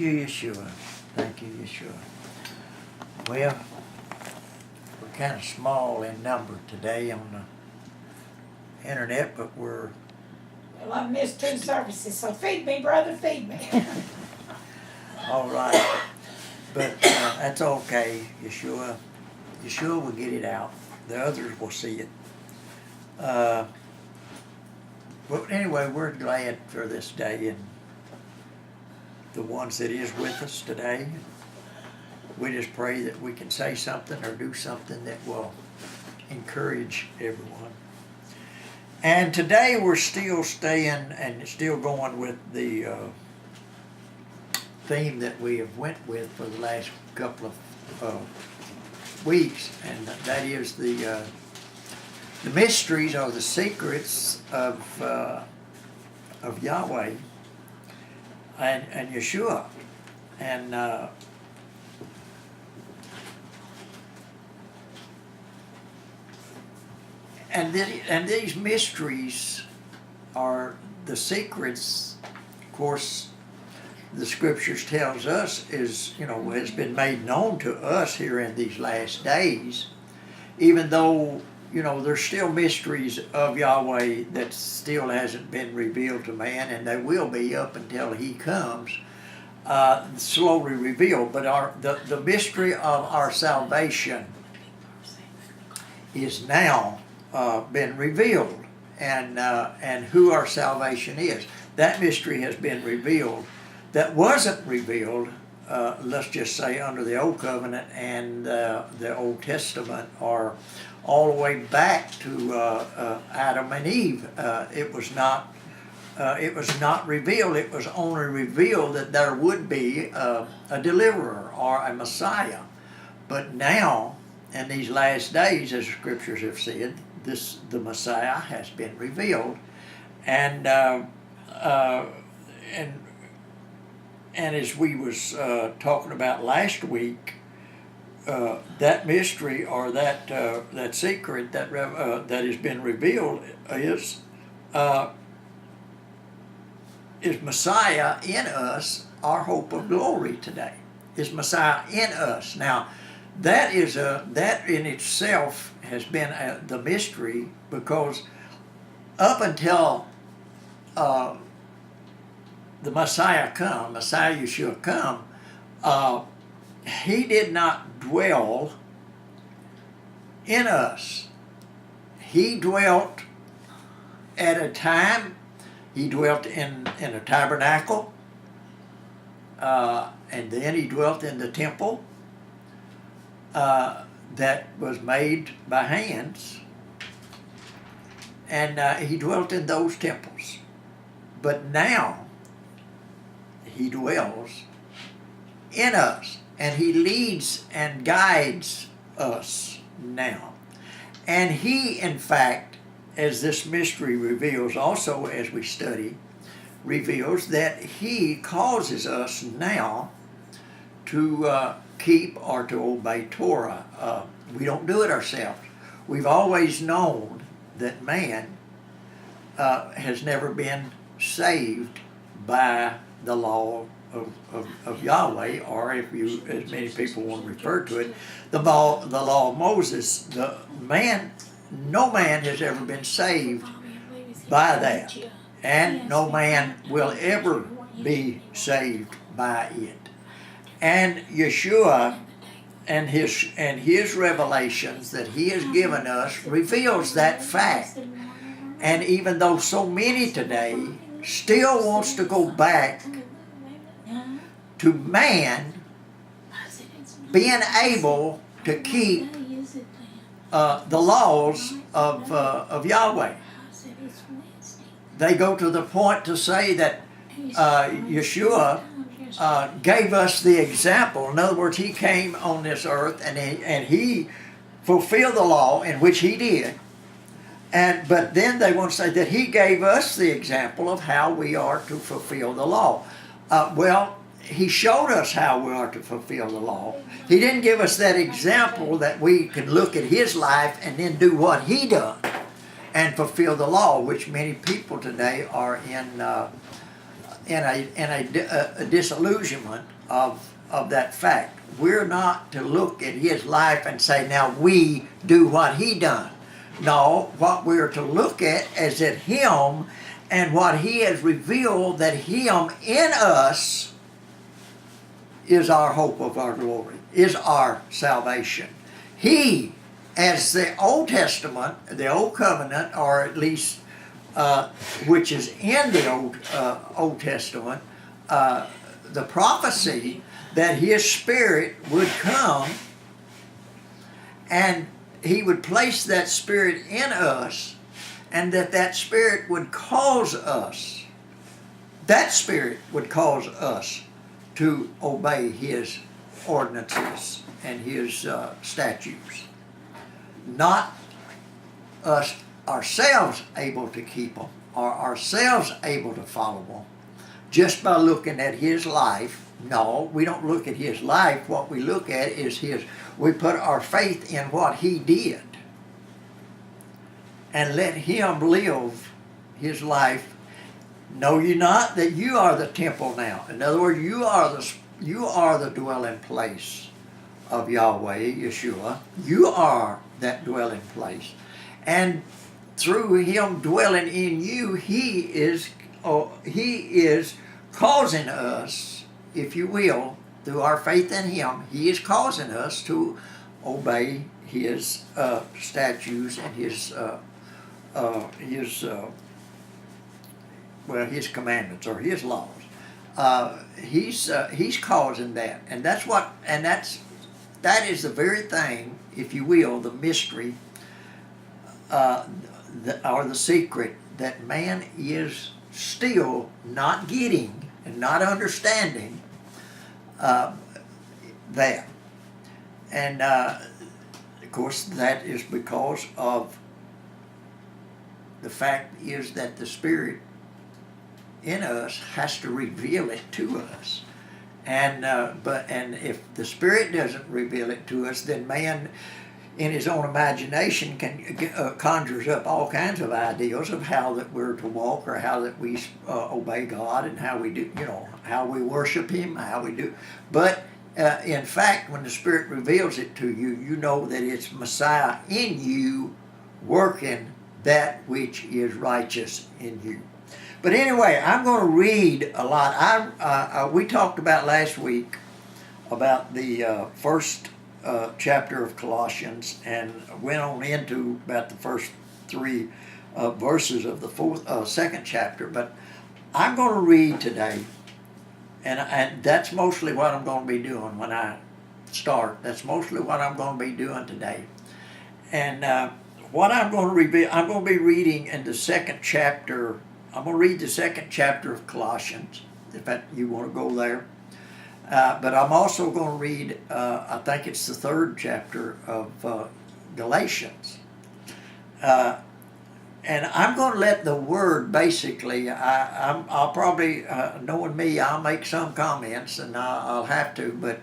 you, Yeshua. Thank you, Yeshua. Well, we're kind of small in number today on the internet, but we're Well, I've missed 2 services, so feed me, brother, feed me. all right. But that's okay, Yeshua. Yeshua will get it out. The others will see it. But anyway, we're glad for this day and the ones that is with us today. We just pray that we can say something or do something that will encourage everyone. And today we're still staying and still going with the theme that we have went with for the last couple of weeks, and that is the mysteries or the secrets of Yahweh and Yeshua. And these mysteries are the secrets, of course, the scriptures tells us is, has been made known to us here in these last days, even though, there's still mysteries of Yahweh that still hasn't been revealed to man, and they will be up until he comes, slowly revealed. But the mystery of our salvation is now been revealed, and who our salvation is. That mystery has been revealed. That wasn't revealed, let's just say, under the Old Covenant and the Old Testament, or all the way back to Adam and Eve. It was not revealed. It was only revealed that there would be a deliverer or a Messiah. But now, in these last days, as the scriptures have said, the Messiah has been revealed, and as we was talking about last week, that mystery or that secret that has been revealed is Messiah in us, our hope of glory today. Is Messiah in us now? That in itself has been the mystery, because up until the Messiah Yeshua come, he did not dwell in us. He dwelt at a time, he dwelt in a tabernacle, and then he dwelt in the temple that was made by hands, and he dwelt in those temples. But now he dwells in us, and he leads and guides us now. And he, in fact, as this mystery reveals, also as we study, reveals that he causes us now to keep or to obey Torah. We don't do it ourselves. We've always known that man has never been saved by the law of Yahweh, or if you, as many people want to refer to it, the law of Moses. No man has ever been saved by that, and no man will ever be saved by it. And Yeshua and his revelations that he has given us reveals that fact. And even though so many today still wants to go back to man being able to keep the laws of Yahweh, they go to the point to say that Yeshua gave us the example. In other words, he came on this earth and he fulfilled the law, in which he did. But then they want to say that he gave us the example of how we are to fulfill the law. Well, he showed us how we are to fulfill the law. He didn't give us that example that we can look at his life and then do what he done and fulfill the law, which many people today are a disillusionment of that fact. We're not to look at his life and say, now we do what he done. No, what we're to look at is at him and what he has revealed, that him in us is our hope of our glory, is our salvation. He, as the Old Testament, the Old Covenant, or at least which is in the Old Testament, the prophecy that his Spirit would come and he would place that Spirit in us, and that Spirit would cause us, that Spirit would cause us to obey his ordinances and his statutes. Not us ourselves able to keep them, or ourselves able to follow them, just by looking at his life. No, we don't look at his life. What we look at is we put our faith in what he did and let him live his life. Know ye not that you are the temple now? In other words, you are the dwelling place of Yahweh, Yeshua. You are that dwelling place. And through him dwelling in you, he is causing us, if you will, through our faith in him, he is causing us to obey his statutes and his commandments or his laws. He's causing that, and that is the very thing, if you will, the mystery, or the secret that man is still not getting and not understanding that. And of course, that is because of the fact is that the Spirit in us has to reveal it to us. And if the Spirit doesn't reveal it to us, then man, in his own imagination, conjures up all kinds of ideas of how that we're to walk, or how that we obey God, and how we do, how we worship him, how we do. But in fact, when the Spirit reveals it to you, you know that it's Messiah in you, working that which is righteous in you. But anyway, I'm going to read a lot. We talked about last week about the first chapter of Colossians, and went on into about the first three verses of the second chapter. But I'm going to read today, and that's mostly what I'm going to be doing when I start. That's mostly what I'm going to be doing today. And what I'm going to read, I'm going to be reading in the second chapter. I'm going to read the second chapter of Colossians, if you want to go there. But I'm also going to read, I think it's the third chapter of Galatians. And I'm going to let the Word, basically, I'll probably, knowing me, I'll make some comments, and I'll have to, but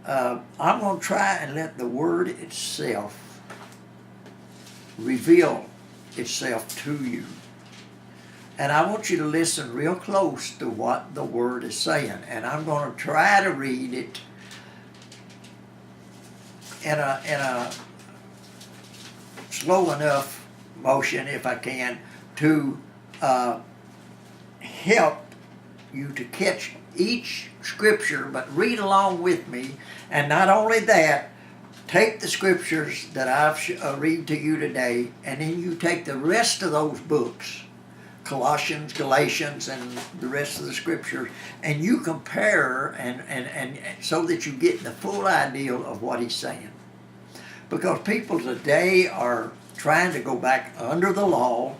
I'm going to try and let the Word itself reveal itself to you. And I want you to listen real close to what the Word is saying. And I'm going to try to read it in a slow enough motion, if I can, to help you to catch each scripture, but read along with me. And not only that, take the scriptures that I've read to you today, and then you take the rest of those books, Colossians, Galatians, and the rest of the scriptures, and you compare and so that you get the full idea of what he's saying. Because people today are trying to go back under the law,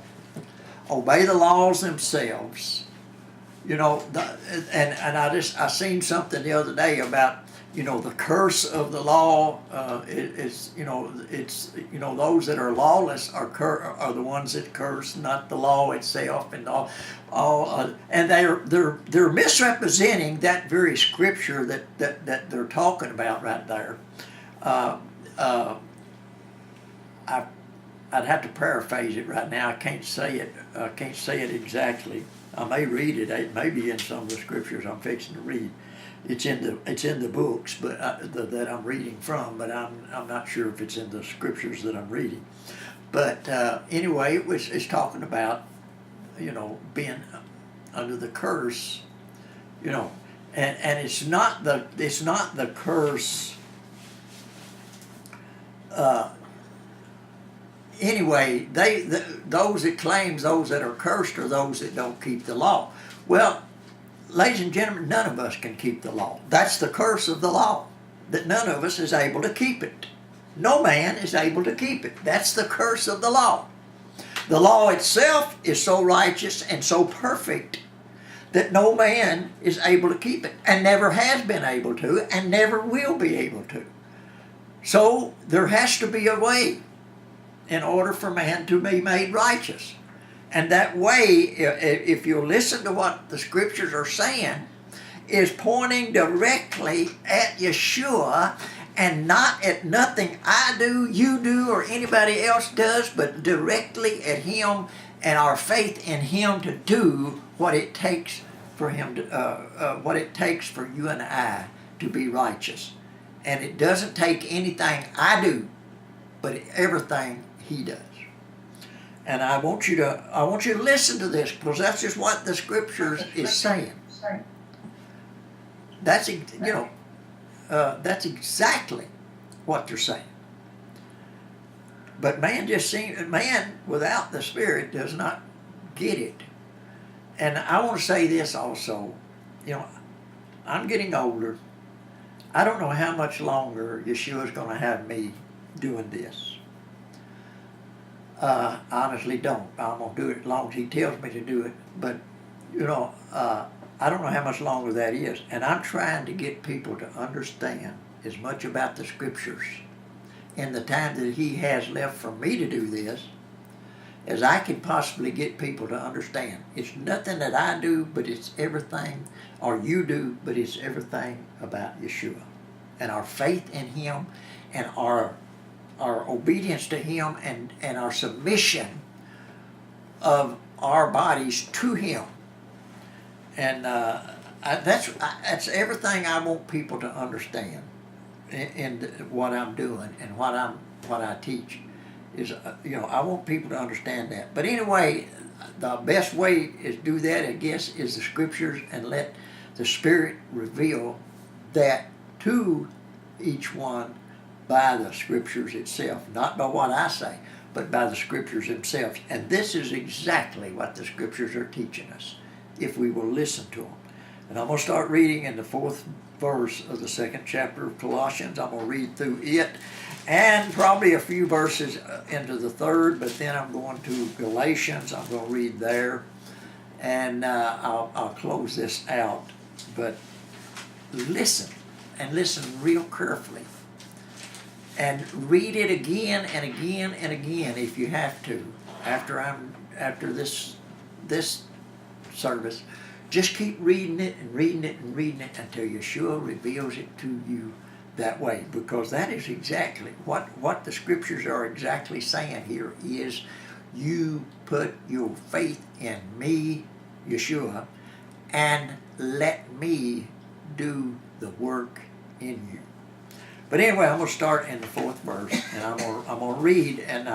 obey the laws themselves. And I seen something the other day about the curse of the law. It's those that are lawless are the ones that curse, not the law itself, and and they're misrepresenting that very scripture that they're I'd have to paraphrase it right now. I can't say it. I can't say it exactly. I may read it. It may be in some of the scriptures I'm fixing to read. It's in the books, but that I'm reading from. But I'm not sure if it's in the scriptures that I'm reading. But anyway, it's talking about, being under the curse, and it's not the curse. Anyway, those that claims those that are cursed are those that don't keep the law. Well, ladies and gentlemen, none of us can keep the law. That's the curse of the law, that none of us is able to keep it. No man is able to keep it. That's the curse of the law. The law itself is so righteous and so perfect that no man is able to keep it, and never has been able to, and never will be able to. So there has to be a way in order for man to be made righteous. And that way, if you listen to what the scriptures are saying, is pointing directly at Yeshua and not at nothing I do, you do, or anybody else does, but directly at Him and our faith in Him to do what it takes for Him to, what it takes for you and I to be righteous. And it doesn't take anything I do, but everything He does. And I want you to listen to this, because that's just what the scriptures is saying. That's that's exactly what they're saying. But man without the Spirit does not get it. And I want to say this also. I'm getting older. I don't know how much longer Yeshua is going to have me doing this. I honestly don't. I'm going to do it as long as He tells me to do it. But, I don't know how much longer that is. And I'm trying to get people to understand as much about the scriptures in the time that He has left for me to do this as I can possibly get people to understand. It's nothing that I do, but it's everything, or you do, but it's everything about Yeshua. And our faith in Him and our obedience to Him and our submission of our bodies to Him. And that's everything I want people to understand in what I'm doing and what I teach is I want people to understand that. But anyway, the best way is do that, I guess, is the scriptures, and let the Spirit reveal that to each one by the scriptures itself, not by what I say, but by the scriptures themselves. And this is exactly what the scriptures are teaching us, if we will listen to them. And I'm going to start reading in the 4th verse of the 2nd chapter of Colossians. I'm going to read through it and probably a few verses into the 3rd, but then I'm going to Galatians. I'm going to read there, and I'll close this out. But listen, and listen real carefully. And read it again and again and again if you have to. After this service, just keep reading it and reading it and reading it until Yeshua reveals it to you that way. Because that is exactly what the scriptures are exactly saying here is you put your faith in me, Yeshua, and let me do the work in you. But anyway, I'm going to start in the 4th verse, and I'm going to read and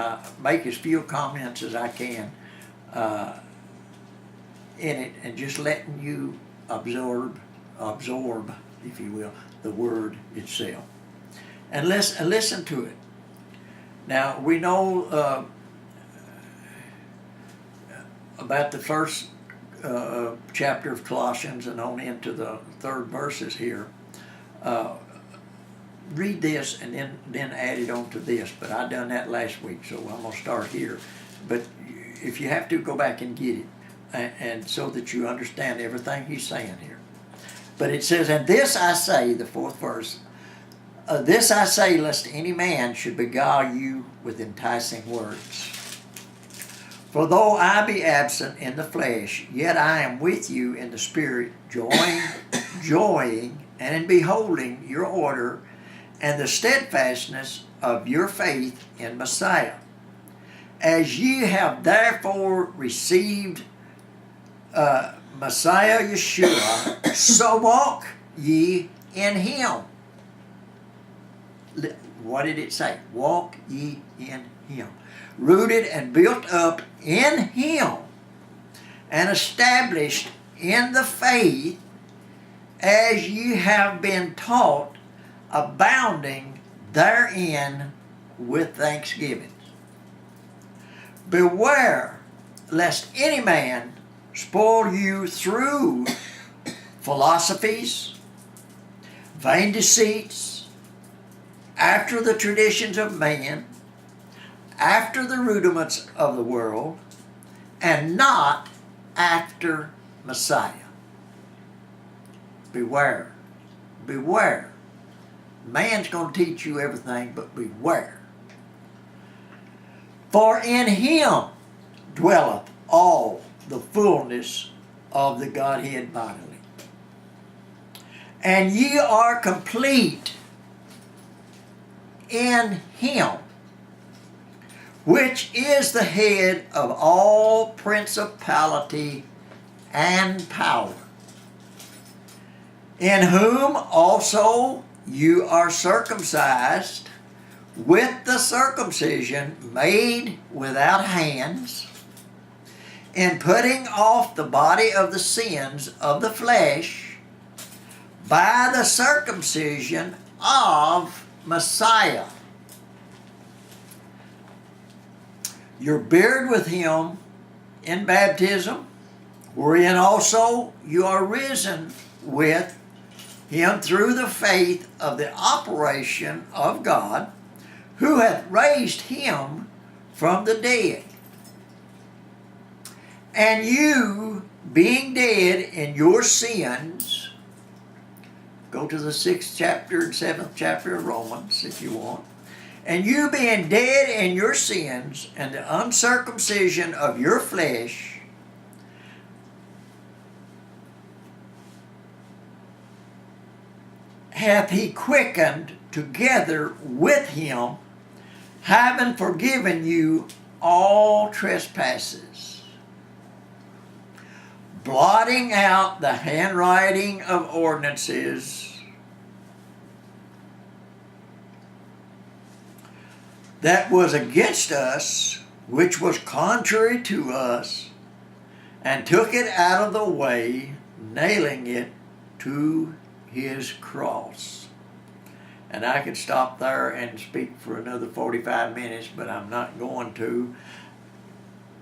make as few comments as I can in it, and just letting you absorb, if you will, the word itself. And listen to it. Now, we know about the first chapter of Colossians and on into the 3rd verses here. Read this and then add it on to this, but I done that last week, so I'm going to start here. But if you have to, go back and get it, and so that you understand everything he's saying here. But it says, and this I say, the 4th verse, this I say, lest any man should beguile you with enticing words. For though I be absent in the flesh, yet I am with you in the spirit, joying, and in beholding your order and the steadfastness of your faith in Messiah. As ye have therefore received Messiah Yeshua, so walk ye in him. What did it say? Walk ye in him. Rooted and built up in him, and established in the faith, as ye have been taught, abounding therein with thanksgiving. Beware lest any man spoil you through philosophies, vain deceits, after the traditions of man, after the rudiments of the world, and not after Messiah. Beware. Beware. Man's going to teach you everything, but beware. For in him dwelleth all the fullness of the Godhead bodily. And ye are complete in him, which is the head of all principality and power, in whom also you are circumcised with the circumcision made without hands, in putting off the body of the sins of the flesh by the circumcision of Messiah. You're buried with him in baptism, wherein also you are risen with him through the faith of the operation of God, who hath raised him from the dead. And you, being dead in your sins, go to the 6th chapter and 7th chapter of Romans if you want. And you being dead in your sins and the uncircumcision of your flesh, hath he quickened together with him, having forgiven you all trespasses, blotting out the handwriting of ordinances that was against us, which was contrary to us, and took it out of the way, nailing it to his cross. And I could stop there and speak for another 45 minutes, but I'm not going to.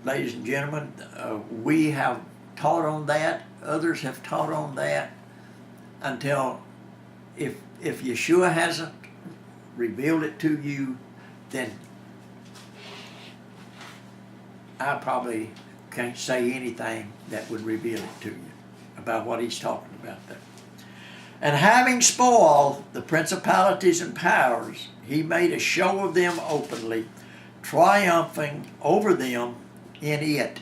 Ladies and gentlemen, we have taught on that. Others have taught on that until if Yeshua hasn't revealed it to you, then I probably can't say anything that would reveal it to you about what he's talking about there. And having spoiled the principalities and powers, he made a show of them openly, triumphing over them in it.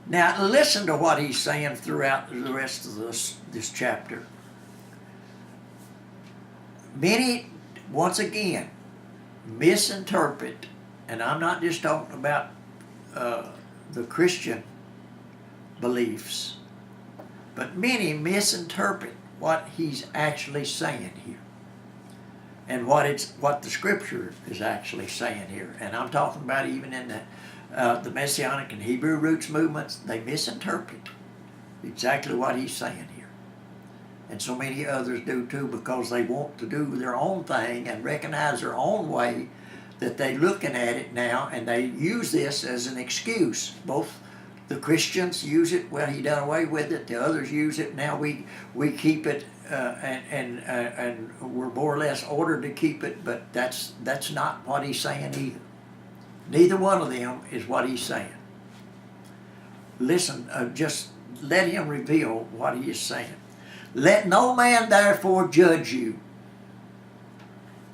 Now listen to what he's saying throughout the rest of this chapter. Many, once again, misinterpret, and I'm not just talking about the Christian beliefs, but many misinterpret what he's actually saying here, and what the Scripture is actually saying here. And I'm talking about even in the Messianic and Hebrew roots movements, they misinterpret exactly what he's saying here. And so many others do too, because they want to do their own thing and recognize their own way that they're looking at it now, and they use this as an excuse. Both the Christians use it, well, he done away with it. The others use it, now we keep it, and we're more or less ordered to keep it, but that's not what he's saying either. Neither one of them is what he's saying. Listen, just let him reveal what he is saying. Let no man therefore judge you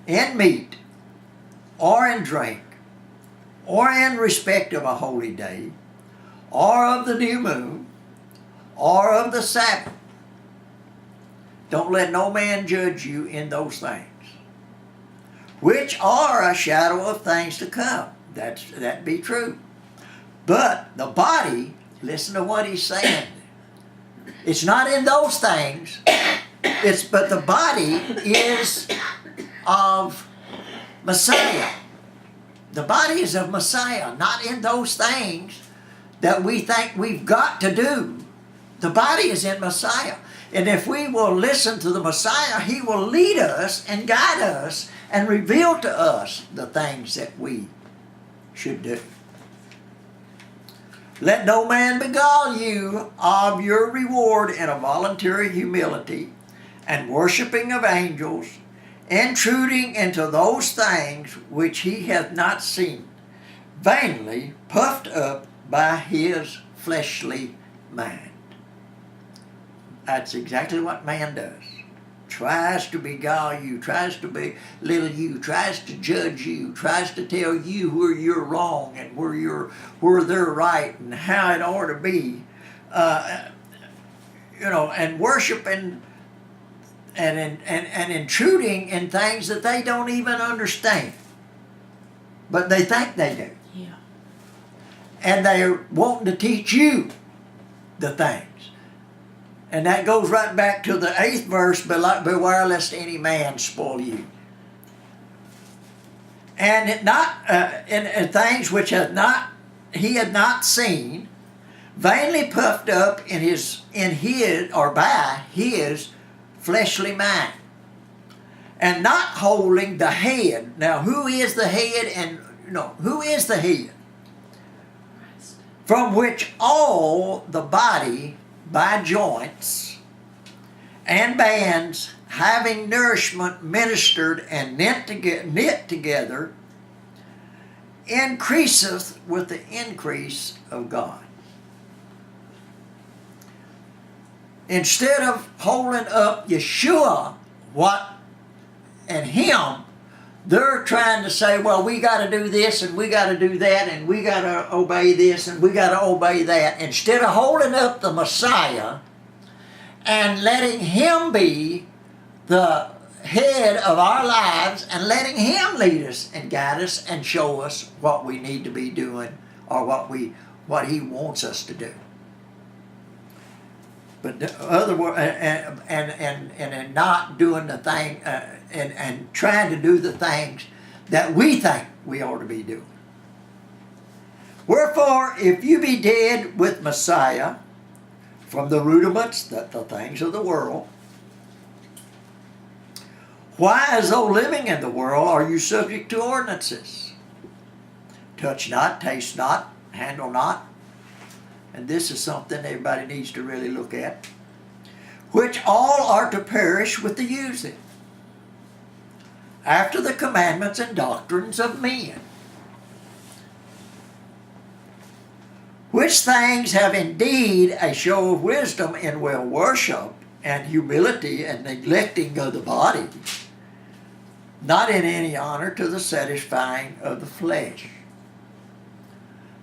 in meat, or in drink, or in respect of a holy day, or of the new moon, or of the Sabbath. Don't let no man judge you in those things, which are a shadow of things to come. That'd be true. But the body, listen to what he's saying. It's not in those things. But the body is of Messiah. The body is of Messiah, not in those things that we think we've got to do. The body is in Messiah. And if we will listen to the Messiah, he will lead us and guide us and reveal to us the things that we should do. Let no man beguile you of your reward in a voluntary humility and worshiping of angels, intruding into those things which he hath not seen, vainly puffed up by his fleshly mind. That's exactly what man does. Tries to beguile you, tries to belittle you, tries to judge you, tries to tell you where you're wrong and where they're right and how it ought to be. And worshiping and intruding in things that they don't even understand. But they think they do. Yeah. And they're wanting to teach you the things. And that goes right back to the 8th verse, beware lest any man spoil you. And it not in things which he had not seen, vainly puffed up in his or by his fleshly mind, and not holding the head. Now, who is the head? And who is the head? From which all the body by joints and bands, having nourishment ministered and knit together, increaseth with the increase of God. Instead of holding up Yeshua, and him, they're trying to say, well, we got to do this and we got to do that and we got to obey this and we got to obey that. Instead of holding up the Messiah and letting him be the head of our lives and letting him lead us and guide us and show us what we need to be doing or what he wants us to do. But and not doing the thing and trying to do the things that we think we ought to be doing. Wherefore, if you be dead with Messiah from the rudiments, the things of the world, why, as though living in the world, are you subject to ordinances? Touch not, taste not, handle not. And this is something everybody needs to really look at. Which all are to perish with the using, after the commandments and doctrines of men. Which things have indeed a show of wisdom in well worship and humility and neglecting of the body, not in any honor to the satisfying of the flesh.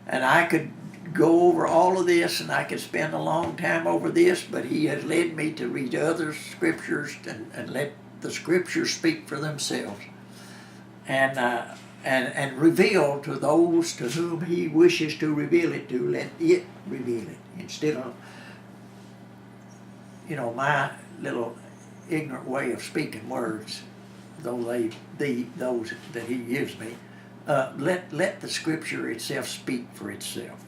And I could go over all of this and I could spend a long time over this, but he has led me to read other scriptures and let the scriptures speak for themselves and reveal to those to whom he wishes to reveal it to, let it reveal it instead of my little ignorant way of speaking words, though those that he gives me. Let the scripture itself speak for itself.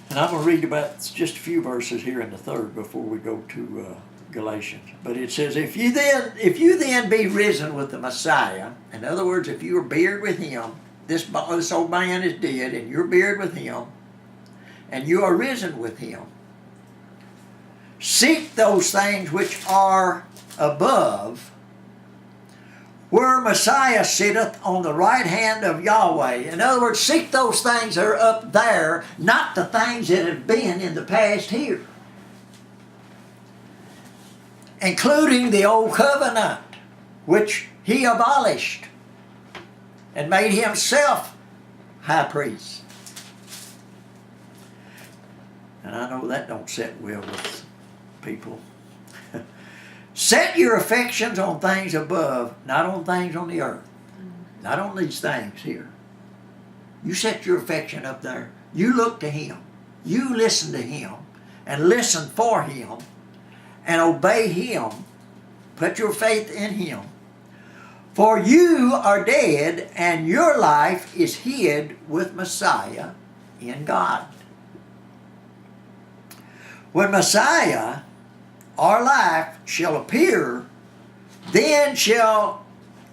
And I'm going to read about just a few verses here in the 3rd before we go to Galatians. But it says, if you then be risen with the Messiah, in other words, if you are buried with him, this old man is dead, and you're buried with him, and you are risen with him, seek those things which are above, where Messiah sitteth on the right hand of Yahweh. In other words, seek those things that are up there, not the things that have been in the past here. Including the old covenant, which he abolished and made himself high priest. And I know that don't sit well with people. Set your affections on things above, not on things on the earth. Not on these things here. You set your affection up there. You look to Him. You listen to Him and listen for Him and obey Him. Put your faith in Him. For you are dead and your life is hid with Messiah in God. When Messiah, our life, shall appear, then shall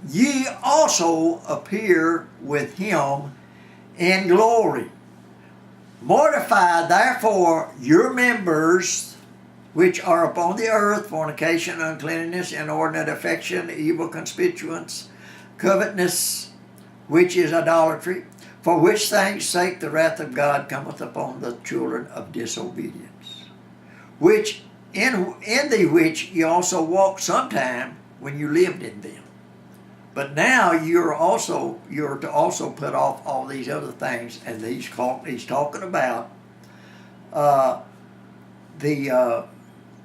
ye also appear with Him in glory. Mortify therefore your members which are upon the earth, fornication, uncleanness, inordinate affection, evil concupiscence, covetousness, which is idolatry, for which things sake the wrath of God cometh upon the children of disobedience, which in the which ye also walked sometime when you lived in them. But now you're to also put off all these other things, and he's talking about the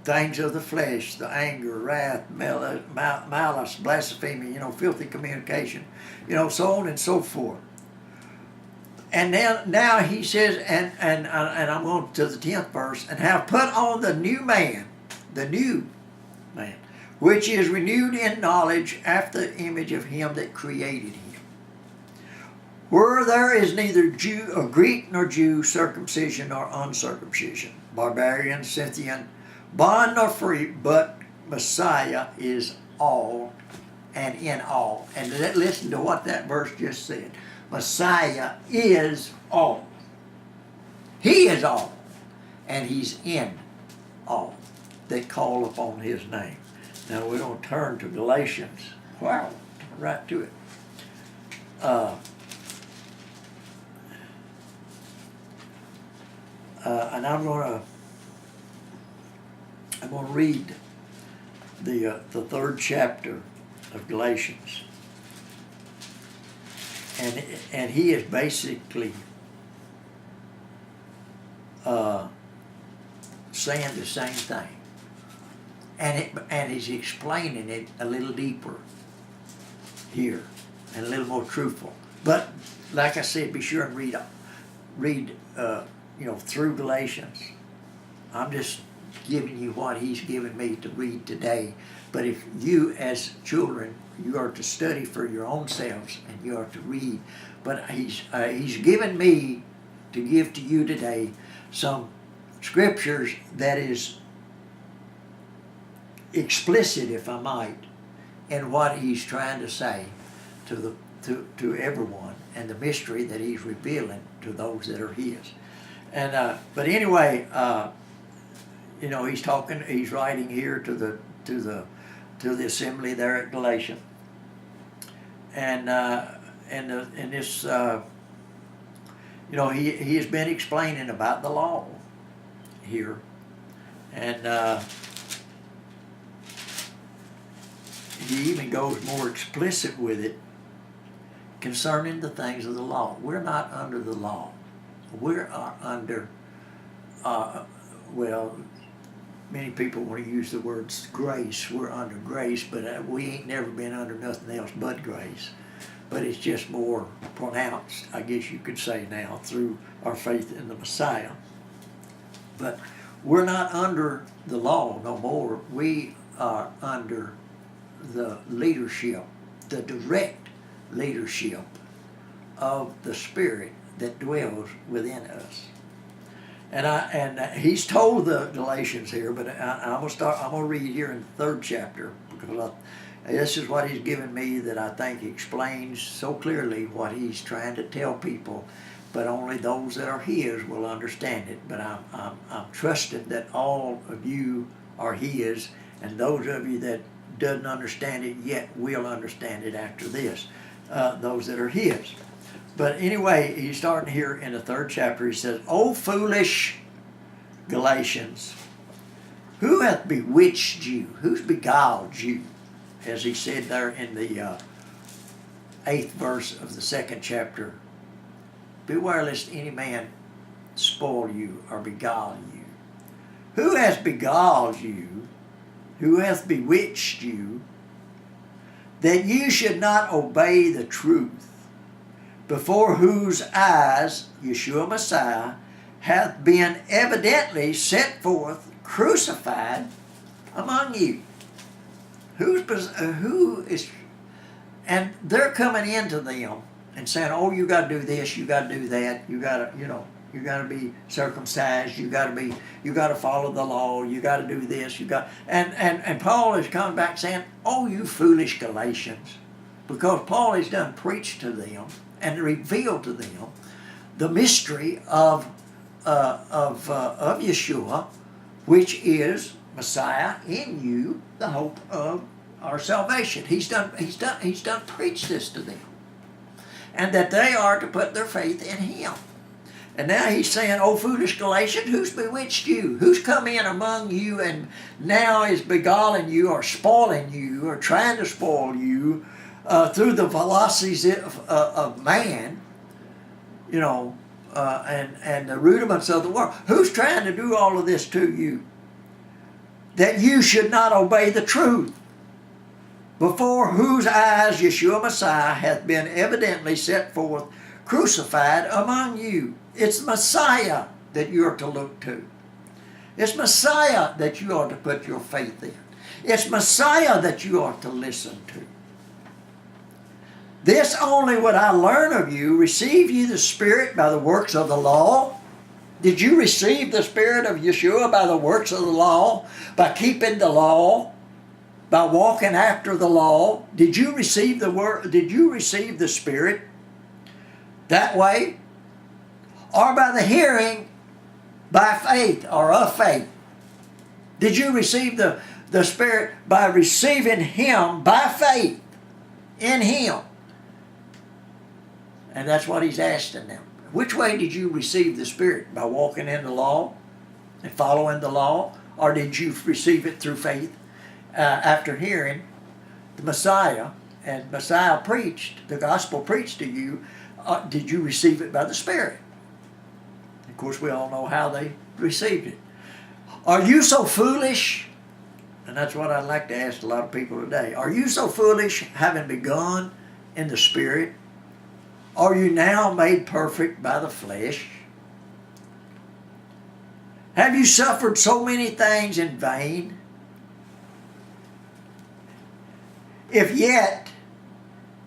things of the flesh, the anger, wrath, malice, blasphemy, filthy communication, so on and so forth. And now he says, and I'm going to the 10th verse, and have put on the new man, which is renewed in knowledge after the image of Him that created him. Where there is neither Jew or Greek nor Jew, circumcision nor uncircumcision, barbarian, Scythian, bond nor free, but Messiah is all and in all. And listen to what that verse just said. Messiah is all. He is all. And He's in all that call upon His name. Now we're going to turn to Galatians. Wow, right to it. And I'm going to read the 3rd chapter of Galatians, and he is basically saying the same thing, and he's explaining it a little deeper here and a little more truthful. But like I said, be sure and read through Galatians. I'm just giving you what he's given me to read today. But if you as children, you are to study for your own selves and you are to read. But he's given me to give to you today some scriptures that is explicit, if I might, in what he's trying to say to everyone, and the mystery that he's revealing to those that are his. And but anyway, he's writing here to the assembly there at Galatia, and in this he has been explaining about the law here, and he even goes more explicit with it concerning the things of the law. We're not under the law. We are under, many people want to use the words grace. We're under grace, but we ain't never been under nothing else but grace. But it's just more pronounced, I guess you could say now, through our faith in the Messiah. But we're not under the law no more. We are under the leadership, the direct leadership of the Spirit that dwells within us. And he's told the Galatians here, but I'm gonna read here in the 3rd chapter, because this is what he's given me that I think explains so clearly what he's trying to tell people, but only those that are his will understand it. But I'm trusting that all of you are his, and those of you that doesn't understand it yet will understand it after this, those that are his. But anyway, he's starting here in the 3rd chapter. He says, "O foolish Galatians, who hath bewitched you? Who's beguiled you?" As he said there in the 8th verse of the 2nd chapter, "Beware lest any man spoil you or beguile you." Who has beguiled you? Who hath bewitched you, that you should not obey the truth, before whose eyes Yeshua Messiah hath been evidently set forth, crucified among you. Who is, and they're coming into them and saying, oh, you got to do this, you got to do that, you got to, you got to be circumcised, you got to follow the law, you got to do this, and Paul is coming back saying, oh, you foolish Galatians, because Paul has done preached to them and revealed to them the mystery of Yeshua, which is Messiah in you, the hope of our salvation. He's done preached this to them, and that they are to put their faith in Him. And now he's saying, oh, foolish Galatians, who's bewitched you? Who's come in among you and now is beguiling you or spoiling you or trying to spoil you through the velocities of man, and the rudiments of the world? Who's trying to do all of this to you? That you should not obey the truth, before whose eyes Yeshua Messiah hath been evidently set forth, crucified among you. It's Messiah that you are to look to. It's Messiah that you are to put your faith in. It's Messiah that you are to listen to. This only would I learn of you, receive ye the Spirit by the works of the law? Did you receive the Spirit of Yeshua by the works of the law? By keeping the law? By walking after the law? Did you receive the word? Did you receive the Spirit that way? Or by the hearing by faith or of faith? Did you receive the Spirit by receiving Him by faith in Him? And that's what he's asking them. Which way did you receive the Spirit? By walking in the law and following the law? Or did you receive it through faith after hearing the Messiah, and Messiah preached, the gospel preached to you? Did you receive it by the Spirit? Of course, we all know how they received it. Are you so foolish? And that's what I'd like to ask a lot of people today. Are you so foolish, having begun in the Spirit? Are you now made perfect by the flesh? Have you suffered so many things in vain? If yet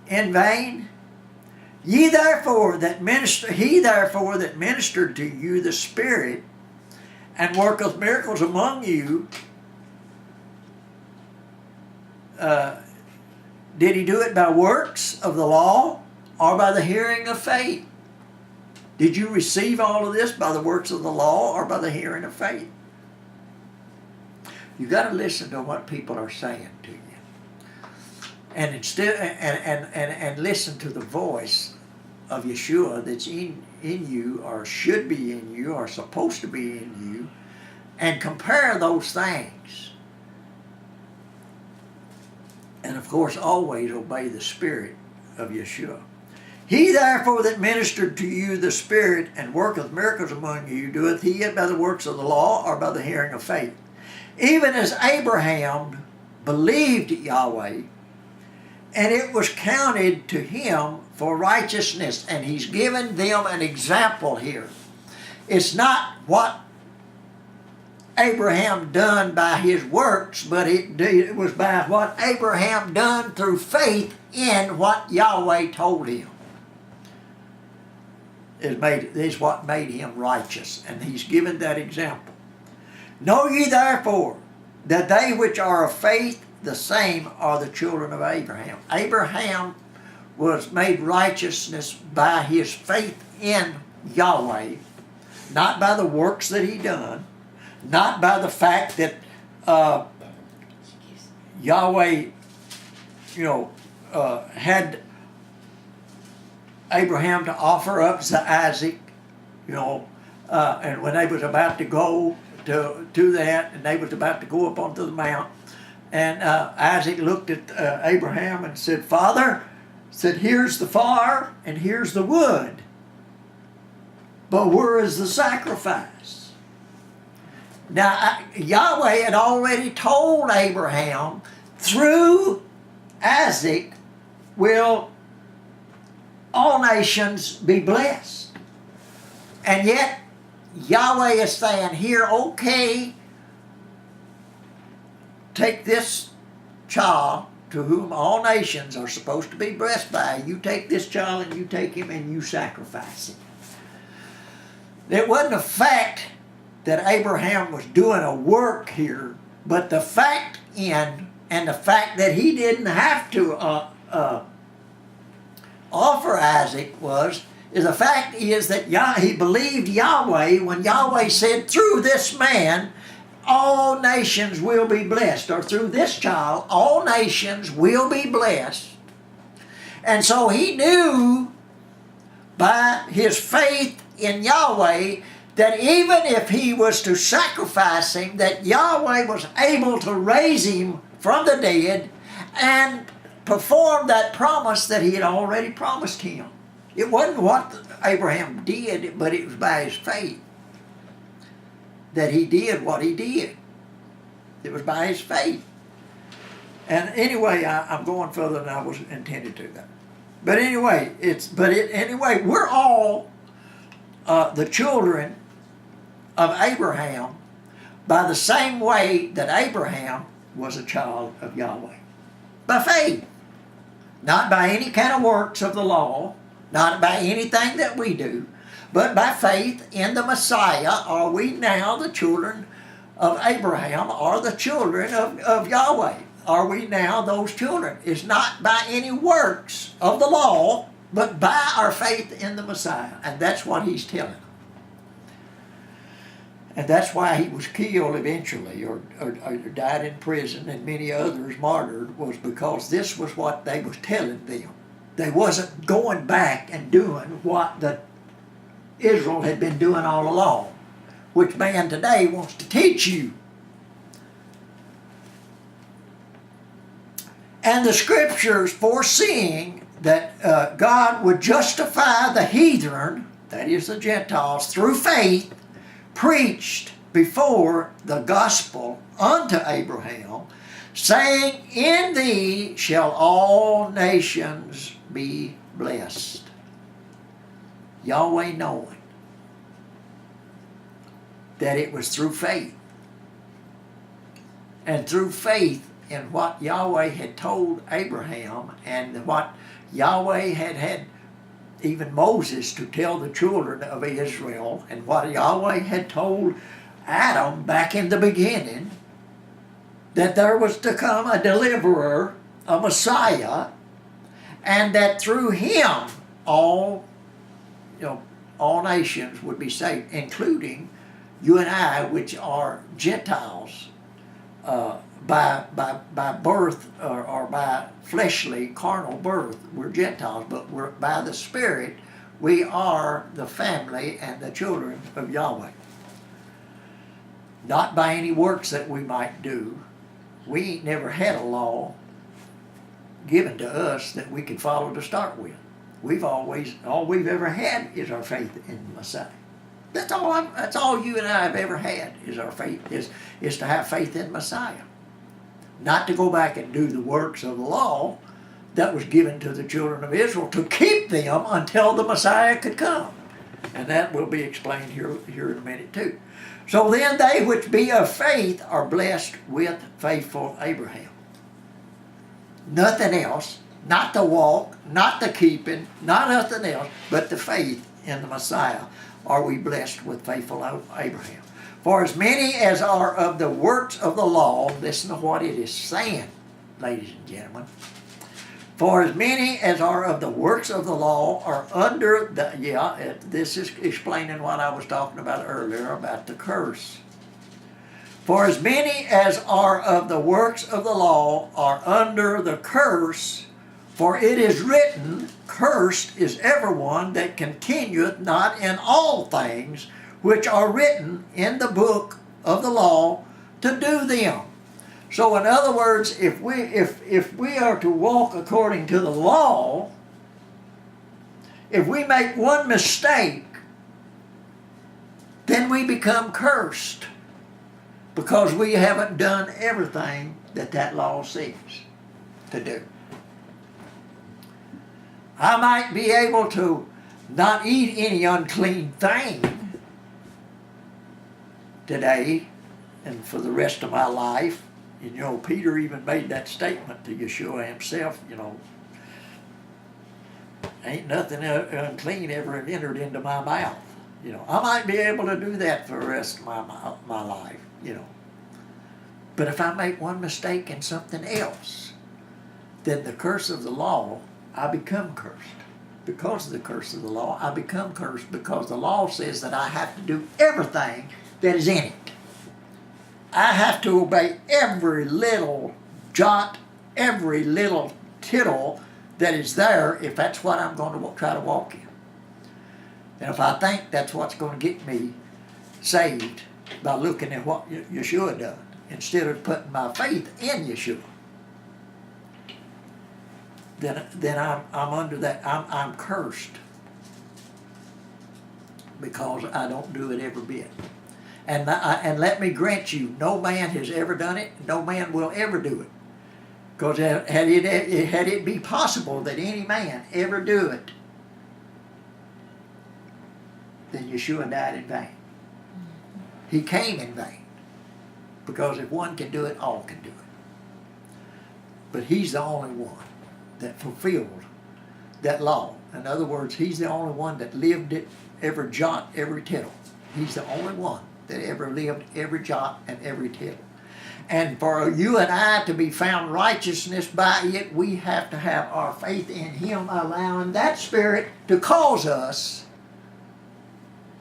in vain, he therefore that ministered to you the Spirit and worketh miracles among you, did he do it by works of the law or by the hearing of faith? Did you receive all of this by the works of the law or by the hearing of faith? You got to listen to what people are saying to you, and and listen to the voice of Yeshua that's in you, or should be in you, or supposed to be in you, and compare those things. And of course, always obey the Spirit of Yeshua. He therefore that ministered to you the Spirit and worketh miracles among you, doeth he it by the works of the law or by the hearing of faith? Even as Abraham believed Yahweh, and it was counted to him for righteousness. And he's given them an example here. It's not what Abraham done by his works, but it was by what Abraham done through faith in what Yahweh told him. Is what made him righteous, and he's given that example. Know ye therefore that they which are of faith, the same are the children of Abraham. Abraham was made righteousness by his faith in Yahweh, not by the works that he done, not by the fact that Yahweh, had Abraham to offer up Isaac, and when they was about to go to that, and they was about to go up onto the mount, and Isaac looked at Abraham and said, Father, said, here's the fire and here's the wood, but where is the sacrifice? Now, Yahweh had already told Abraham, through Isaac will all nations be blessed. And yet, Yahweh is saying here, okay, take this child to whom all nations are supposed to be blessed by. You take this child and you take him and you sacrifice him. It wasn't the fact that Abraham was doing a work here, but the fact and the fact that he didn't have to offer Isaac is the fact is that he believed Yahweh when Yahweh said, through this man all nations will be blessed, or through this child all nations will be blessed. And so he knew by his faith in Yahweh that even if he was to sacrifice him, that Yahweh was able to raise him from the dead and perform that promise that he had already promised him. It wasn't what Abraham did, but it was by his faith that he did what he did. It was by his faith. And anyway, I'm going further than I was intended to. But anyway, we're all the children of Abraham by the same way that Abraham was a child of Yahweh. By faith. Not by any kind of works of the law, not by anything that we do, but by faith in the Messiah are we now the children of Abraham, or the children of Yahweh. Are we now those children? It's not by any works of the law, but by our faith in the Messiah. And that's what he's telling them. And that's why he was killed eventually, or died in prison, and many others martyred, was because this was what they was telling them. They wasn't going back and doing what Israel had been doing all along, which man today wants to teach you. And the scriptures foreseeing that God would justify the heathen, that is the Gentiles, through faith, preached before the gospel unto Abraham, saying, in thee shall all nations be blessed. Yahweh knowing that it was through faith. And through faith in what Yahweh had told Abraham, and what Yahweh had even Moses to tell the children of Israel, and what Yahweh had told Adam back in the beginning, that there was to come a deliverer, a Messiah, and that through him all nations would be saved, including you and I, which are Gentiles by birth or by fleshly, carnal birth. We're Gentiles, but we're by the Spirit, we are the family and the children of Yahweh. Not by any works that we might do. We ain't never had a law given to us that we could follow to start with. All we've ever had is our faith in the Messiah. That's all you and I have ever had is our faith, is to have faith in Messiah. Not to go back and do the works of the law that was given to the children of Israel to keep them until the Messiah could come. And that will be explained here in a minute too. So then they which be of faith are blessed with faithful Abraham. Nothing else, not the walk, not the keeping, not nothing else, but the faith in the Messiah are we blessed with faithful Abraham. For as many as are of the works of the law, listen to what it is saying, ladies and gentlemen. For as many as are of the works of the law are under this is explaining what I was talking about earlier about the curse. For as many as are of the works of the law are under the curse, for it is written, cursed is everyone that continueth not in all things which are written in the book of the law to do them. So in other words, if we are to walk according to the law, if we make one mistake, then we become cursed because we haven't done everything that law says to do. I might be able to not eat any unclean thing today and for the rest of my life. And you know, Peter even made that statement to Yeshua himself, you know, ain't nothing unclean ever entered into my mouth. You know, I might be able to do that for the rest of my life, you know. But if I make one mistake in something else, then the curse of the law, I become cursed. Because of the curse of the law, I become cursed because the law says that I have to do everything that is in it. I have to obey every little jot, every little tittle that is there if that's what I'm going to try to walk in. And if I think that's what's going to get me saved by looking at what Yeshua done, instead of putting my faith in Yeshua, then I'm under that, I'm cursed because I don't do it every bit. And let me grant you, no man has ever done it, no man will ever do it. Because had it be possible that any man ever do it, then Yeshua died in vain. He came in vain. Because if one can do it, all can do it. But he's the only one that fulfilled that law. In other words, he's the only one that lived it, every jot, every tittle. He's the only one that ever lived every jot and every tittle. And for you and I to be found righteousness by it, we have to have our faith in him, allowing that Spirit to cause us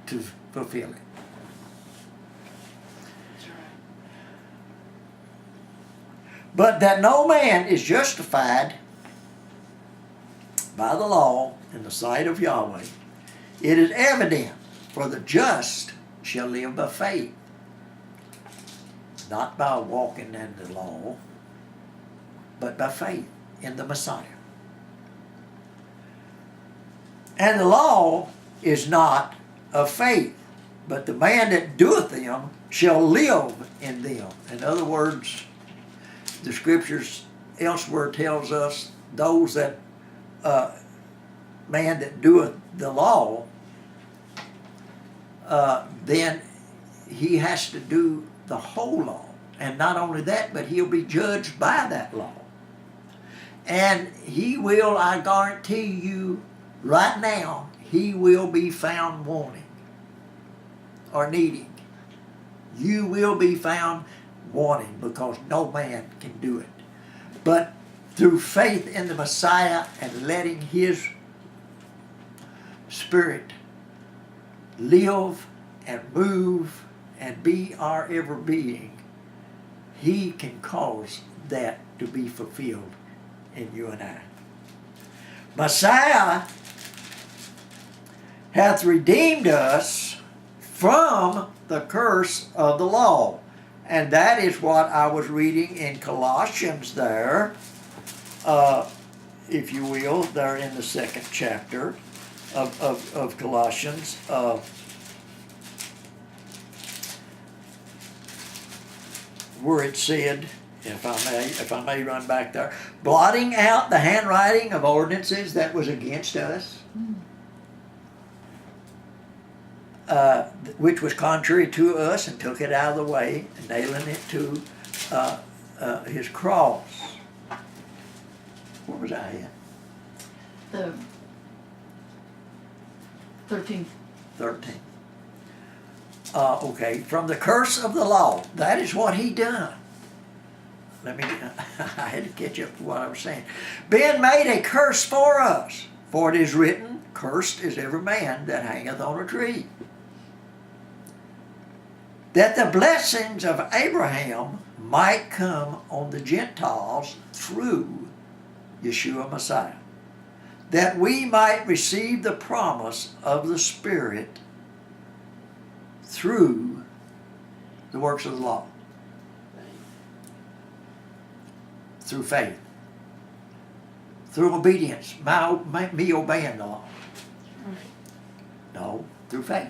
to fulfill it. But that no man is justified by the law in the sight of Yahweh, it is evident, for the just shall live by faith, not by walking in the law, but by faith in the Messiah. And the law is not of faith, but the man that doeth them shall live in them. In other words, the scriptures elsewhere tells us those that man that doeth the law, then he has to do the whole law. And not only that, but he'll be judged by that law. And he will, I guarantee you, right now, he will be found wanting or needing. You will be found wanting because no man can do it. But through faith in the Messiah and letting his Spirit live and move and be our ever being, he can cause that to be fulfilled in you and I. Messiah hath redeemed us from the curse of the law. And that is what I was reading in Colossians there, if you will, there in the 2nd chapter of Colossians. Where it said, if I may run back there, blotting out the handwriting of ordinances that was against us, which was contrary to us, and took it out of the way, nailing it to his cross. Where was I at? The 13th. 13. Okay, from the curse of the law. That is what he done. I had to catch up to what I was saying. Being made a curse for us. For it is written, cursed is every man that hangeth on a tree. That the blessings of Abraham might come on the Gentiles through Yeshua Messiah. That we might receive the promise of the Spirit through the works of the law. Through faith. Through obedience. Me obeying the law. No, through faith.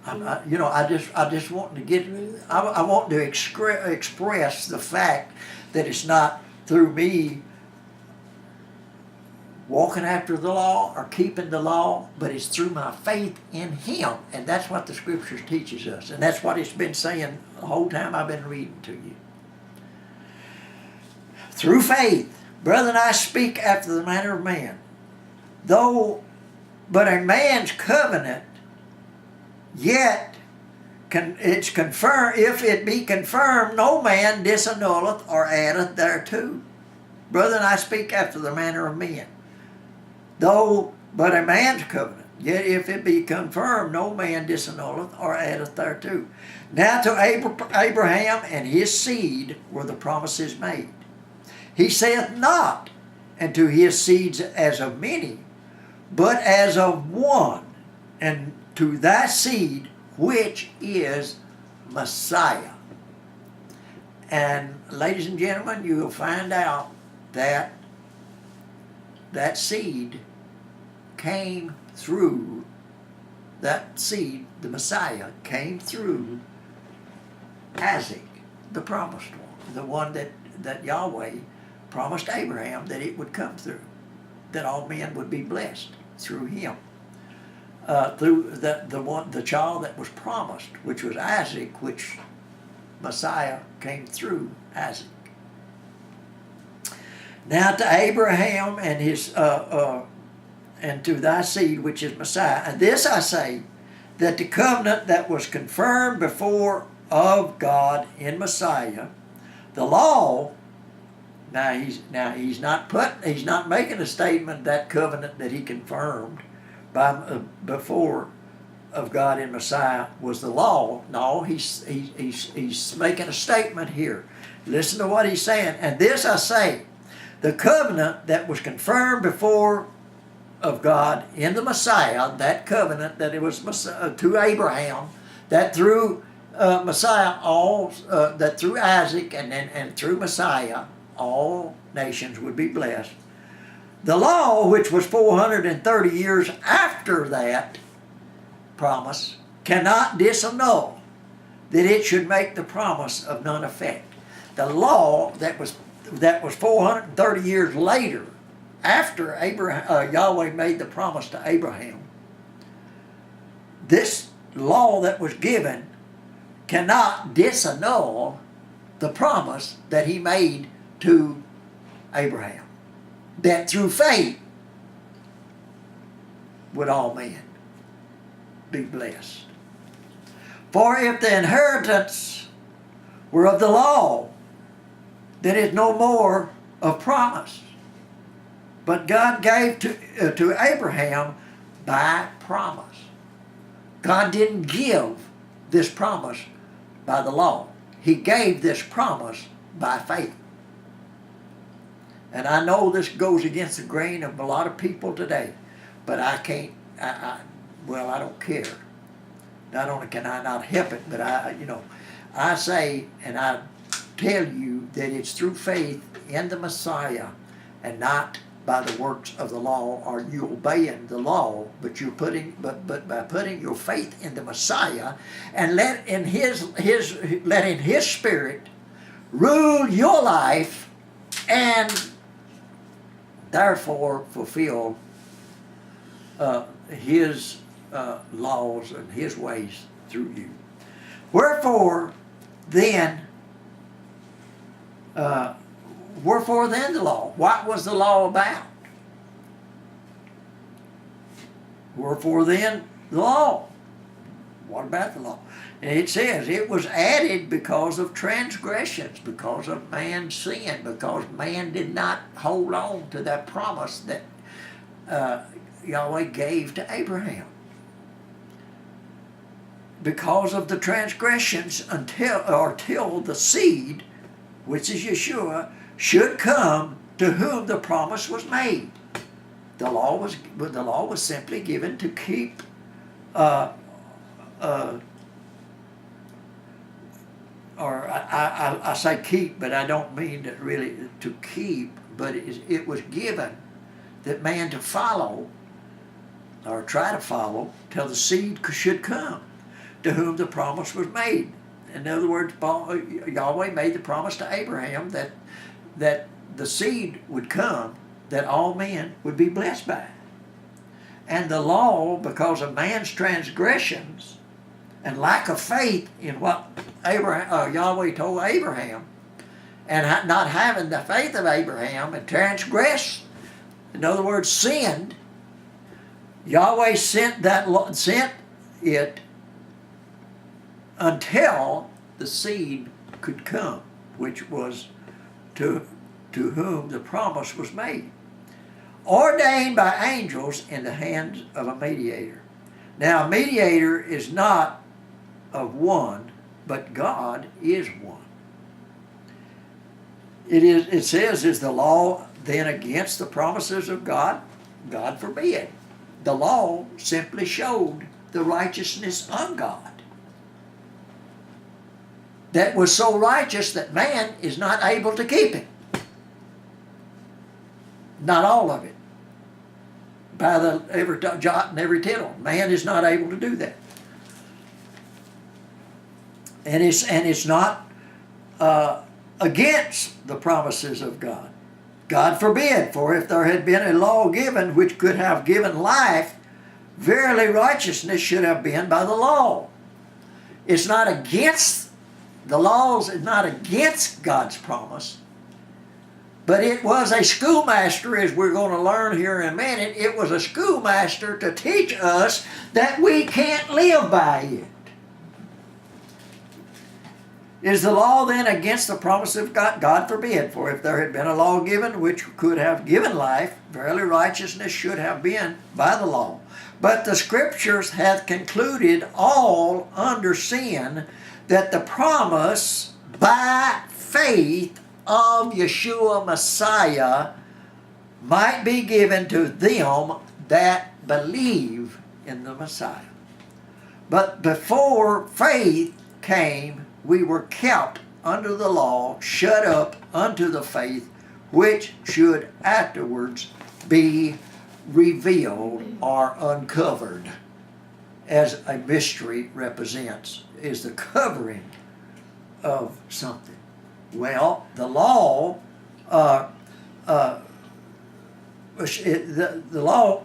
I just want to get. I want to express the fact that it's not through me walking after the law or keeping the law, but it's through my faith in Him. And that's what the Scriptures teaches us. And that's what it's been saying the whole time I've been reading to you. Through faith, brethren, I speak after the manner of man. Though but a man's covenant, yet it's confirmed, if it be confirmed, no man disannulleth or addeth thereto. Brethren, I speak after the manner of men. Though but a man's covenant, yet if it be confirmed, no man disannulleth or addeth thereto. Now to Abraham and his seed were the promises made. He saith not, and to his seeds as of many, but as of one, and to thy seed, which is Messiah. And ladies and gentlemen, you will find out that that seed came through, that seed, the Messiah, came through Isaac, the promised one, the one that Yahweh promised Abraham that it would come through, that all men would be blessed through him. Through the child that was promised, which was Isaac, which Messiah came through Isaac. Now to Abraham and his and to thy seed, which is Messiah. And this I say, that the covenant that was confirmed before of God in Messiah, the law. Now he's not making a statement that covenant that he confirmed before of God in Messiah was the law. No, he's making a statement here. Listen to what he's saying. And this I say, the covenant that was confirmed before of God in the Messiah, that covenant that it was to Abraham, that through Messiah, that through Isaac and through Messiah, all nations would be blessed. The law, which was 430 years after that promise, cannot disannul that it should make the promise of none effect. The law that was 430 years later, after Yahweh made the promise to Abraham, this law that was given cannot disannul the promise that he made to Abraham, that through faith would all men be blessed. For if the inheritance were of the law, then it is no more of promise. But God gave to Abraham by promise. God didn't give this promise by the law. He gave this promise by faith. And I know this goes against the grain of a lot of people today, but I can't, I don't care. Not only can I not help it, but I say and I tell you that it's through faith in the Messiah and not by the works of the law or you obeying the law, but by putting your faith in the Messiah and letting His Spirit rule your life and therefore fulfill His laws and His ways through you. Wherefore then the law? What was the law about? Wherefore then the law? What about the law? And it says it was added because of transgressions, because of man's sin, because man did not hold on to that promise that Yahweh gave to Abraham. Because of the transgressions until the seed, which is Yeshua, should come to whom the promise was made. The law was simply given to keep I say keep, but I don't mean that really to keep, but it was given that man to follow or try to follow till the seed should come to whom the promise was made. In other words, Yahweh made the promise to Abraham that the seed would come that all men would be blessed by. And the law, because of man's transgressions and lack of faith in what Yahweh told Abraham, and not having the faith of Abraham and transgressed, in other words, sinned, Yahweh sent it until the seed could come, which was to whom the promise was made, ordained by angels in the hands of a mediator. Now, a mediator is not of one, but God is one. It says, is the law then against the promises of God? God forbid. The law simply showed the righteousness of God, that was so righteous that man is not able to keep it. Not all of it. By every jot and every tittle. Man is not able to do that. And it's not against the promises of God. God forbid, for if there had been a law given which could have given life, verily righteousness should have been by the law. It's not against the laws, it's not against God's promise, but it was a schoolmaster, as we're going to learn here in a minute. It was a schoolmaster to teach us that we can't live by it. Is the law then against the promise of God? God forbid, for if there had been a law given which could have given life, verily righteousness should have been by the law. But the Scriptures hath concluded all under sin, that the promise by faith of Yeshua Messiah might be given to them that believe in the Messiah. But before faith came, we were kept under the law, shut up unto the faith, which should afterwards be revealed or uncovered, as a mystery represents, is the covering of something. Well, the law, the law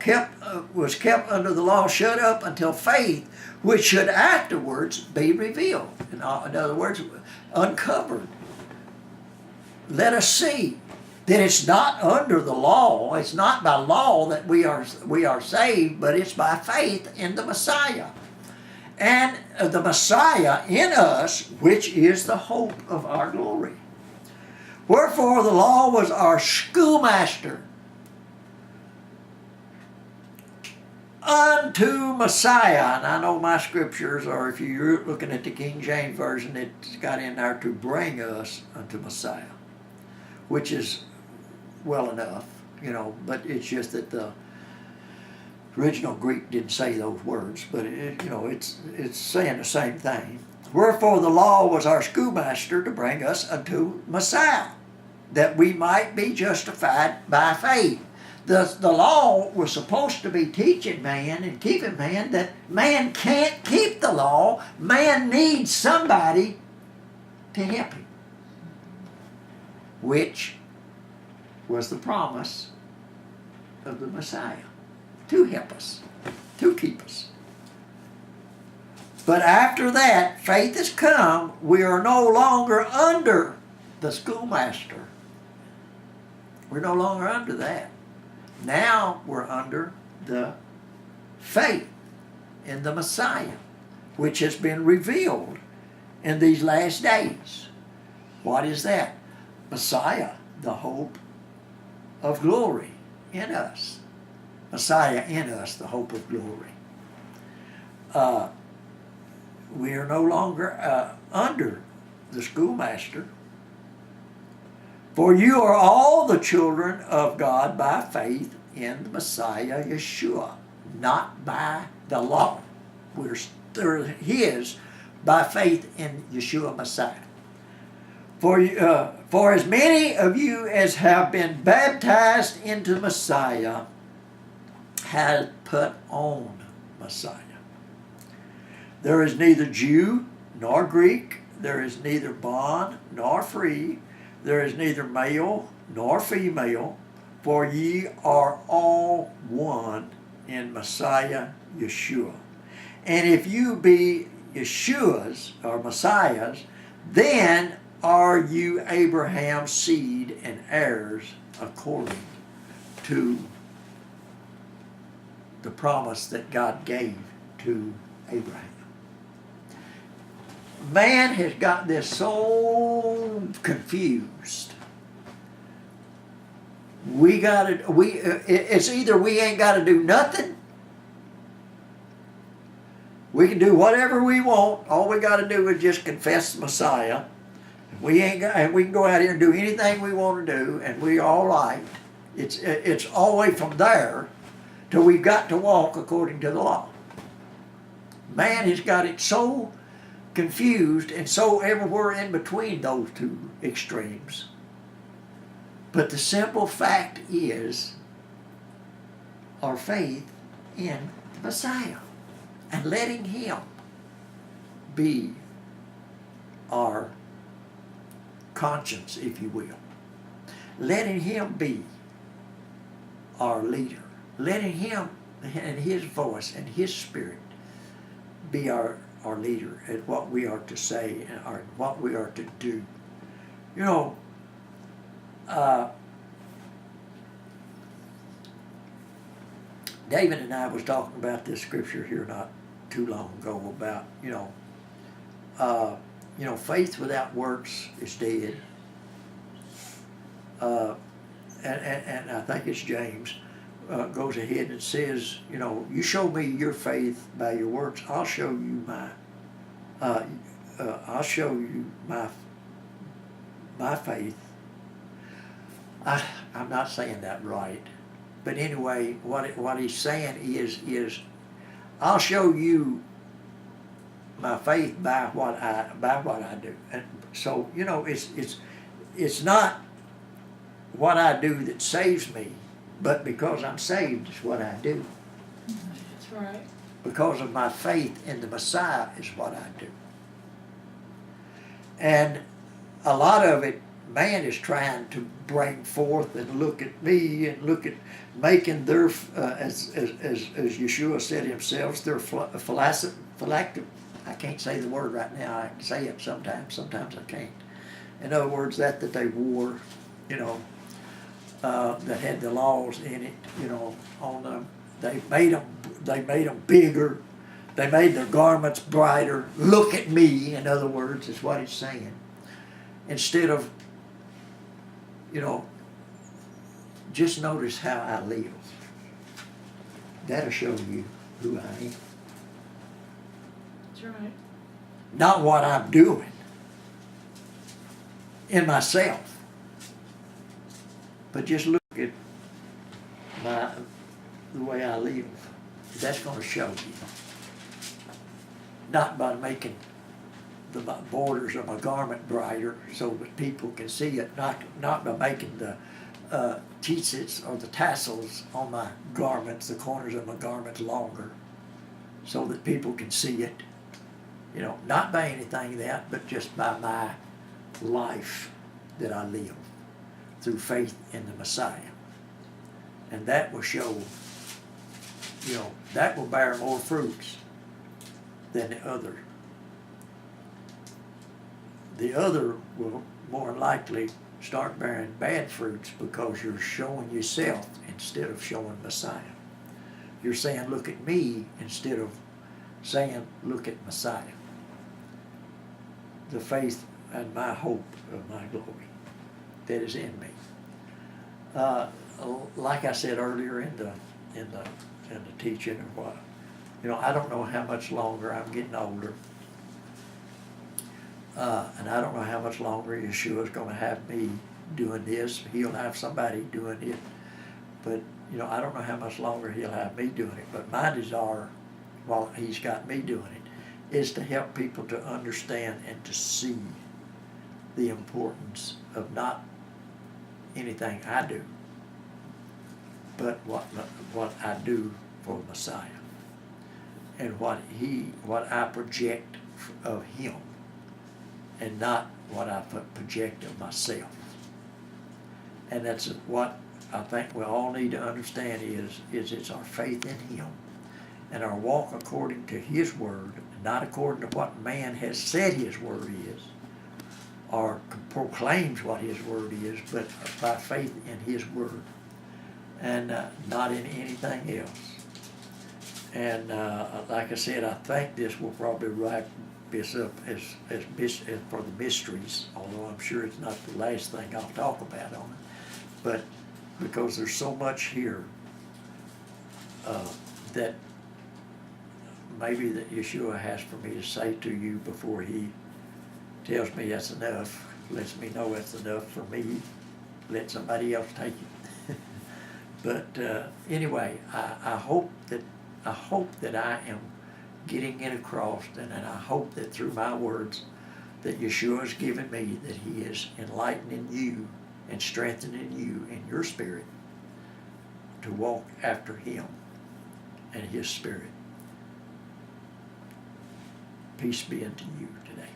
was kept under the law, shut up until faith, which should afterwards be revealed. In other words, uncovered. Let us see that it's not under the law. It's not by law that we are saved, but it's by faith in the Messiah. And the Messiah in us, which is the hope of our glory. Wherefore the law was our schoolmaster unto Messiah. And I know my scriptures, or if you're looking at the King James Version, it's got in there to bring us unto Messiah, which is well enough, but it's just that the original Greek didn't say those words, but it's saying the same thing. Wherefore the law was our schoolmaster to bring us unto Messiah, that we might be justified by faith. The law was supposed to be teaching man and keeping man that man can't keep the law. Man needs somebody to help him, which was the promise of the Messiah, to help us, to keep us. But after that, faith has come. We are no longer under the schoolmaster. We're no longer under that. Now we're under the faith in the Messiah, which has been revealed in these last days. What is that? Messiah, the hope of glory in us. Messiah in us, the hope of glory. We are no longer under the schoolmaster. For you are all the children of God by faith in the Messiah Yeshua, not by the law. We're His by faith in Yeshua Messiah. For as many of you as have been baptized into Messiah have put on Messiah. There is neither Jew nor Greek, there is neither bond nor free, there is neither male nor female, For ye are all one in Messiah Yeshua. And if you be Yeshua's or Messiah's, then are you Abraham's seed and heirs according to the promise that God gave to Abraham. Man has got this so confused. It's either we ain't got to do nothing. We can do whatever we want. All we got to do is just confess the Messiah. We can go out here and do anything we want to do, and we all right. It's all the way from there till we've got to walk according to the law. Man has got it so confused and so everywhere in between those two extremes. But the simple fact is our faith in the Messiah and letting Him be our conscience, if you will. Letting Him be our leader. Letting Him and His voice and His Spirit be our leader at what we are to say and what we are to do. You know, David and I was talking about this scripture here not too long ago about, faith without works is dead. And I think it's James goes ahead and says, you show me your faith by your works, I'll show you my faith. I'm not saying that right, but anyway, what he's saying is I'll show you my faith by what I do. And so it's not what I do that saves me, but because I'm saved is what I do. That's right. Because of my faith in the Messiah is what I do. And a lot of it, man is trying to bring forth and look at me and look at making their, as Yeshua said himself, their phylactery. I can't say the word right now. I can say it sometimes I can't. In other words, that they wore, that had the laws in it, on them. They made them bigger. They made their garments brighter. Look at me, in other words, is what he's saying. Instead of, just notice how I live. That'll show you who I am. That's right. Not what I'm doing in myself, but just look at the way I live. That's going to show you. Not by making the borders of my garment brighter so that people can see it, not by making the tzitzits or the tassels on my garments, the corners of my garments longer so that people can see it. Not by anything that, but just by my life that I live through faith in the Messiah. And that will show, that will bear more fruits than the other. The other will more likely start bearing bad fruits because you're showing yourself instead of showing Messiah. You're saying, look at me, instead of saying, look at Messiah. The faith and my hope of my glory that is in me. Like I said earlier in the teaching or what, I don't know how much longer. I'm getting older. And I don't know how much longer Yeshua's going to have me doing this. He'll have somebody doing it. But, I don't know how much longer he'll have me doing it. But my desire, while he's got me doing it, is to help people to understand and to see the importance of not anything I do, but what I do for Messiah. And what I project of him. And not what I project of myself. And that's what I think we all need to understand is it's our faith in Him and our walk according to His Word, not according to what man has said His Word is, or proclaims what His Word is, but by faith in His Word, and not in anything else. And like I said, I think this will probably wrap this up as for the mysteries, although I'm sure it's not the last thing I'll talk about on it. But because there's so much here that maybe that Yeshua has for me to say to you before He tells me that's enough, lets me know that's enough for me, let somebody else take it. But anyway, I hope that I am getting it across, and I hope that through my words that Yeshua has given me, that He is enlightening you and strengthening you in your spirit to walk after Him and His Spirit. Peace be unto you today.